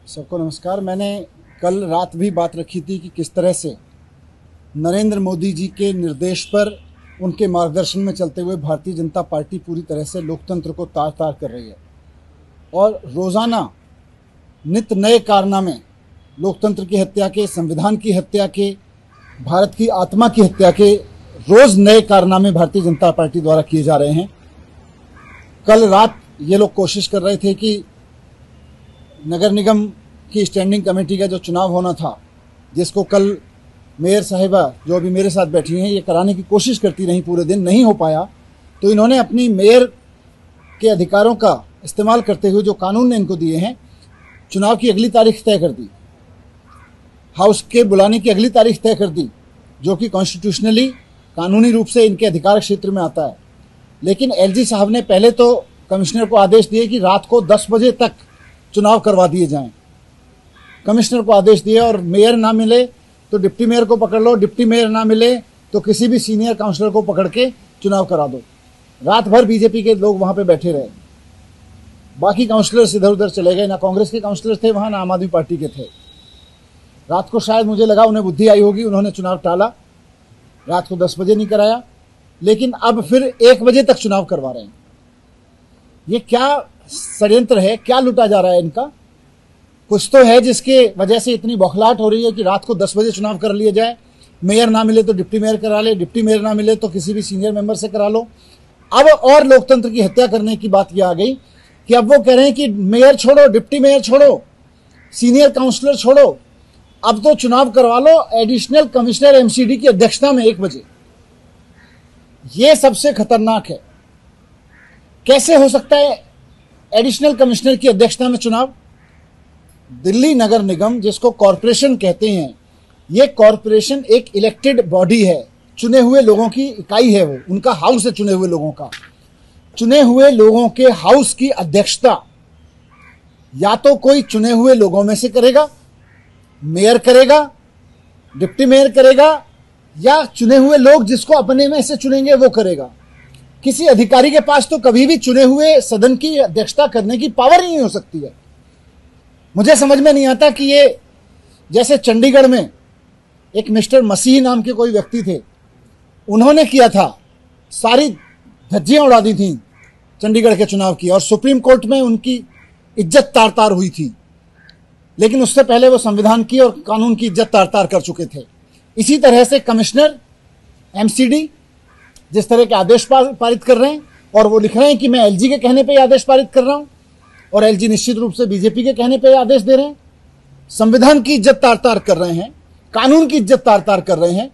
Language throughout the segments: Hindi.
सबको नमस्कार। मैंने कल रात भी बात रखी थी कि किस तरह से नरेंद्र मोदी जी के निर्देश पर, उनके मार्गदर्शन में चलते हुए भारतीय जनता पार्टी पूरी तरह से लोकतंत्र को तार तार कर रही है और रोज़ाना नित नए कारनामे, लोकतंत्र की हत्या के, संविधान की हत्या के, भारत की आत्मा की हत्या के रोज़ नए कारनामे भारतीय जनता पार्टी द्वारा किए जा रहे हैं। कल रात ये लोग कोशिश कर रहे थे कि नगर निगम की स्टैंडिंग कमेटी का जो चुनाव होना था, जिसको कल मेयर साहिबा जो अभी मेरे साथ बैठी हैं ये कराने की कोशिश करती रही, पूरे दिन नहीं हो पाया, तो इन्होंने अपनी मेयर के अधिकारों का इस्तेमाल करते हुए जो कानून ने इनको दिए हैं, चुनाव की अगली तारीख तय कर दी, हाउस के बुलाने की अगली तारीख तय कर दी, जो कि कॉन्स्टिट्यूशनली कानूनी रूप से इनके अधिकार क्षेत्र में आता है। लेकिन एलजी साहब ने पहले तो कमिश्नर को आदेश दिए कि रात को 10 बजे तक चुनाव करवा दिए जाएं। कमिश्नर को आदेश दिए और मेयर ना मिले तो डिप्टी मेयर को पकड़ लो, डिप्टी मेयर ना मिले तो किसी भी सीनियर काउंसलर को पकड़ के चुनाव करा दो। रात भर बीजेपी के लोग वहां पे बैठे रहे, बाकी काउंसलर्स इधर उधर चले गए, ना कांग्रेस के काउंसलर्स थे वहां, ना आम आदमी पार्टी के थे। रात को शायद मुझे लगा उन्हें बुद्धि आई होगी, उन्होंने चुनाव टाला, रात को 10 बजे नहीं कराया, लेकिन अब फिर 1 बजे तक चुनाव करवा रहे हैं। ये क्या षड्यंत्र है, क्या लूटा जा रहा है इनका? कुछ तो है जिसके वजह से इतनी बौखलाहट हो रही है कि रात को 10 बजे चुनाव कर लिया जाए, मेयर ना मिले तो डिप्टी मेयर करा ले, डिप्टी मेयर ना मिले तो किसी भी सीनियर मेंबर से करा लो। अब और लोकतंत्र की हत्या करने की बात यह आ गई कि अब वो कह रहे हैं कि मेयर छोड़ो, डिप्टी मेयर छोड़ो, सीनियर काउंसलर छोड़ो, अब तो चुनाव करवा लो एडिशनल कमिश्नर एमसीडी की अध्यक्षता में 1 बजे। ये सबसे खतरनाक है। कैसे हो सकता है एडिशनल कमिश्नर की अध्यक्षता में चुनाव? दिल्ली नगर निगम, जिसको कॉरपोरेशन कहते हैं, ये कॉरपोरेशन एक इलेक्टेड बॉडी है, चुने हुए लोगों की इकाई है, वो उनका हाउस है, चुने हुए लोगों का। चुने हुए लोगों के हाउस की अध्यक्षता या तो कोई चुने हुए लोगों में से करेगा, मेयर करेगा, डिप्टी मेयर करेगा, या चुने हुए लोग जिसको अपने में से चुनेंगे वो करेगा। किसी अधिकारी के पास तो कभी भी चुने हुए सदन की अध्यक्षता करने की पावर ही नहीं हो सकती है। मुझे समझ में नहीं आता कि ये, जैसे चंडीगढ़ में एक मिस्टर मसीह नाम के कोई व्यक्ति थे, उन्होंने किया था, सारी धज्जियां उड़ा दी थी चंडीगढ़ के चुनाव की, और सुप्रीम कोर्ट में उनकी इज्जत तार तार हुई थी, लेकिन उससे पहले वो संविधान की और कानून की इज्जत तार तार कर चुके थे। इसी तरह से कमिश्नर एमसीडी जिस तरह के आदेश पारित कर रहे हैं, और वो लिख रहे हैं कि मैं एलजी के कहने पे आदेश पारित कर रहा हूं, और एलजी निश्चित रूप से बीजेपी के कहने पे आदेश दे रहे हैं। संविधान की इज्जत तार तार कर रहे हैं, कानून की इज्जत तार तार कर रहे हैं।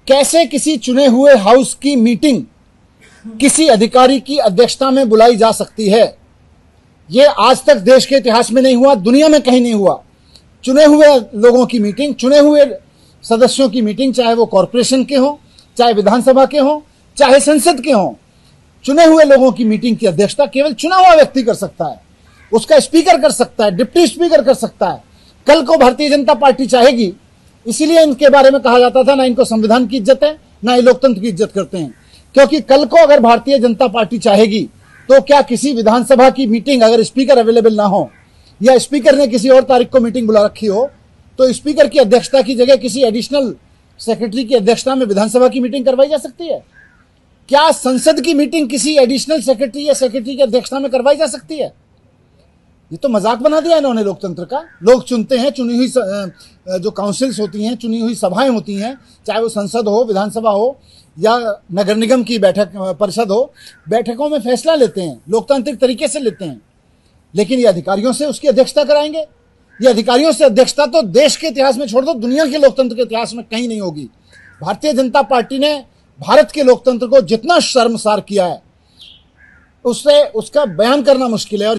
कैसे किसी चुने हुए हाउस की मीटिंग किसी अधिकारी की अध्यक्षता में बुलाई जा सकती है? ये आज तक देश के इतिहास में नहीं हुआ, दुनिया में कहीं नहीं हुआ। चुने हुए लोगों की मीटिंग, चुने हुए सदस्यों की मीटिंग, चाहे वो कॉरपोरेशन के हों, चाहे विधानसभा के हों, चाहे संसद के हों, चुने हुए लोगों की मीटिंग की अध्यक्षता केवल चुना हुआ व्यक्ति कर सकता है। उसका स्पीकर कर सकता है, डिप्टी स्पीकर कर सकता है। कल को भारतीय जनता पार्टी चाहेगी, इसीलिए इनके बारे में कहा जाता था ना इनको संविधान की इज्जत है, ना ये लोकतंत्र की इज्जत करते हैं, क्योंकि कल को अगर भारतीय जनता पार्टी चाहेगी तो क्या किसी विधानसभा की मीटिंग, अगर स्पीकर अवेलेबल ना हो या स्पीकर ने किसी और तारीख को मीटिंग बुला रखी हो, तो स्पीकर की अध्यक्षता की जगह किसी एडिशनल सेक्रेटरी की अध्यक्षता में विधानसभा की मीटिंग करवाई जा सकती है? क्या संसद की मीटिंग किसी एडिशनल सेक्रेटरी या सेक्रेटरी की अध्यक्षता में करवाई जा सकती है? ये तो मजाक बना दिया इन्होंने लोकतंत्र का। लोग चुनते हैं, चुनी हुई जो काउंसिल्स होती हैं, चुनी हुई सभाएं होती हैं, चाहे वो संसद हो, विधानसभा हो या नगर निगम की बैठक परिषद हो, बैठकों में फैसला लेते हैं, लोकतांत्रिक तरीके से लेते हैं, लेकिन ये अधिकारियों से उसकी अध्यक्षता कराएंगे? ये अधिकारियों से अध्यक्षता तो देश के इतिहास में छोड़ दो, दुनिया के लोकतंत्र के इतिहास में कहीं नहीं होगी। भारतीय जनता पार्टी ने भारत के लोकतंत्र को जितना शर्मसार किया है, उससे उसका बयान करना मुश्किल है। और